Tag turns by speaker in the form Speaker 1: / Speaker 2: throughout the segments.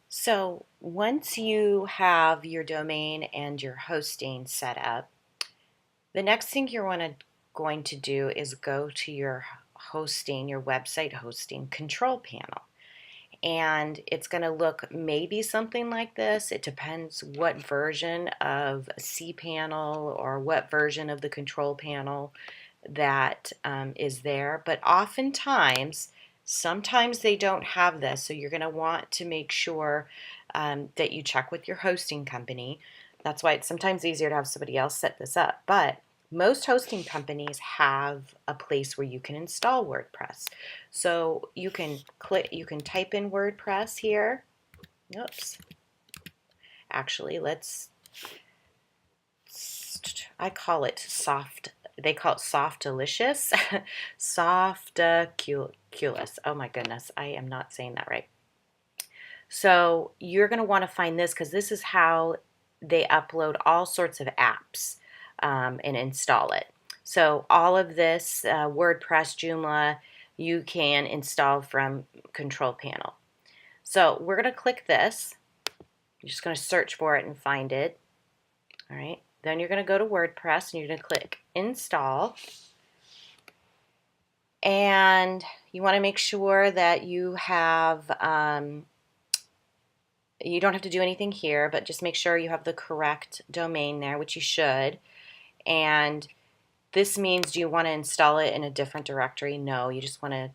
Speaker 1: So once you have your domain and your hosting set up, the next thing going to do is go to your hosting, your website hosting control panel. And it's going to look maybe something like this. It depends what version of cPanel or what version of the control panel that is there. But oftentimes, sometimes they don't have this. So you're going to want to make sure that you check with your hosting company. That's why it's sometimes easier to have somebody else set this up. But most hosting companies have a place where you can install WordPress. So you can type in WordPress here. Oops. Actually, I call it soft. They call it soft delicious. Culus. Oh my goodness, I am not saying that right. So you're going to want to find this because this is how they upload all sorts of apps and install it. So all of this, WordPress, Joomla, you can install from Control Panel. So we're going to click this. You're just going to search for it and find it. All right. Then you're going to go to WordPress and you're going to click Install. And you want to make sure that you have, you don't have to do anything here, but just make sure you have the correct domain there, which you should. And this means, do you want to install it in a different directory? No, you just want to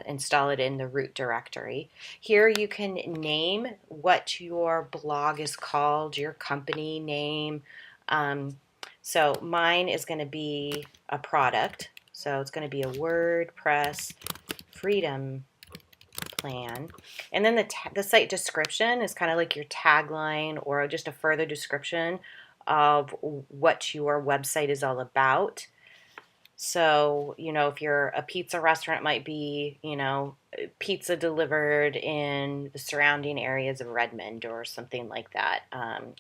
Speaker 1: install it in the root directory. Here you can name what your blog is called, your company name. So mine is going to be a product. So it's going to be a WordPress Freedom Plan. And then the site description is kind of like your tagline or just a further description of what your website is all about. So, if you're a pizza restaurant, it might be, pizza delivered in the surrounding areas of Redmond or something like that,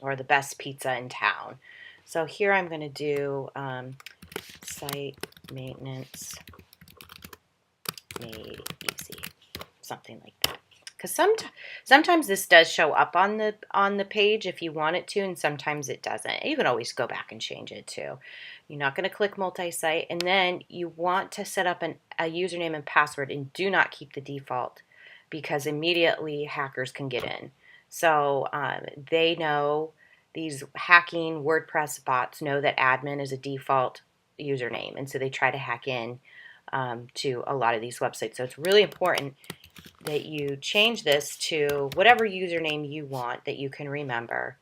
Speaker 1: or the best pizza in town. So here I'm going to do site maintenance made easy, something like that. Because sometimes this does show up on the page if you want it to, and sometimes it doesn't. You can always go back and change it too. You're not going to click multi-site, and then you want to set up a username and password, and do not keep the default because immediately hackers can get in. So they know, these hacking WordPress bots know that admin is a default username, and so they try to hack in to a lot of these websites. So it's really important that you change this to whatever username you want that you can remember,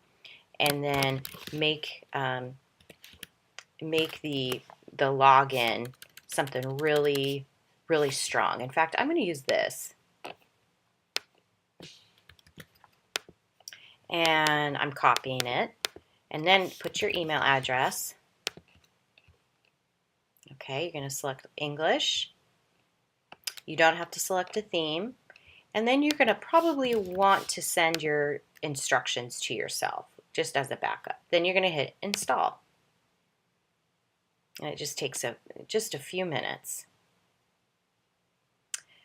Speaker 1: and then make the login something really, really strong. In fact, I'm going to use this, and I'm copying it, and then put your email address. Okay, you're going to select English. You don't have to select a theme. And then you're going to probably want to send your instructions to yourself just as a backup. Then you're going to hit install. And it just takes just a few minutes.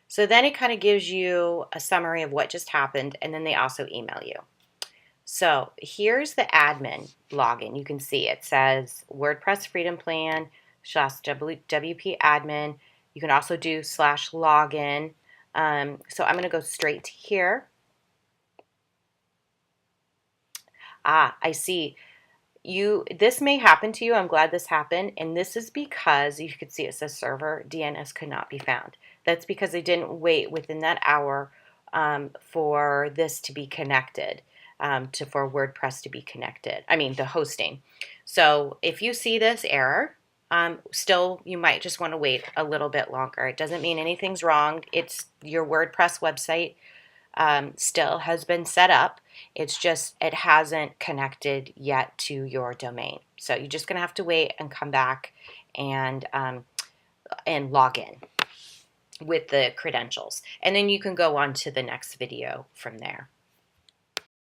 Speaker 1: So then it kind of gives you a summary of what just happened, and then they also email you. So here's the admin login. You can see it says WordPress Freedom Plan /WP admin. You can also do /login. So I'm going to go straight to here. I see. This may happen to you. I'm glad this happened. And this is because you can see it says server DNS could not be found. That's because they didn't wait within that hour for this to be connected, for WordPress to be connected. I mean, the hosting. So if you see this error, still, you might just want to wait a little bit longer. It doesn't mean anything's wrong. It's your WordPress website still has been set up. It's just it hasn't connected yet to your domain. So you're just going to have to wait and come back and log in with the credentials. And then you can go on to the next video from there.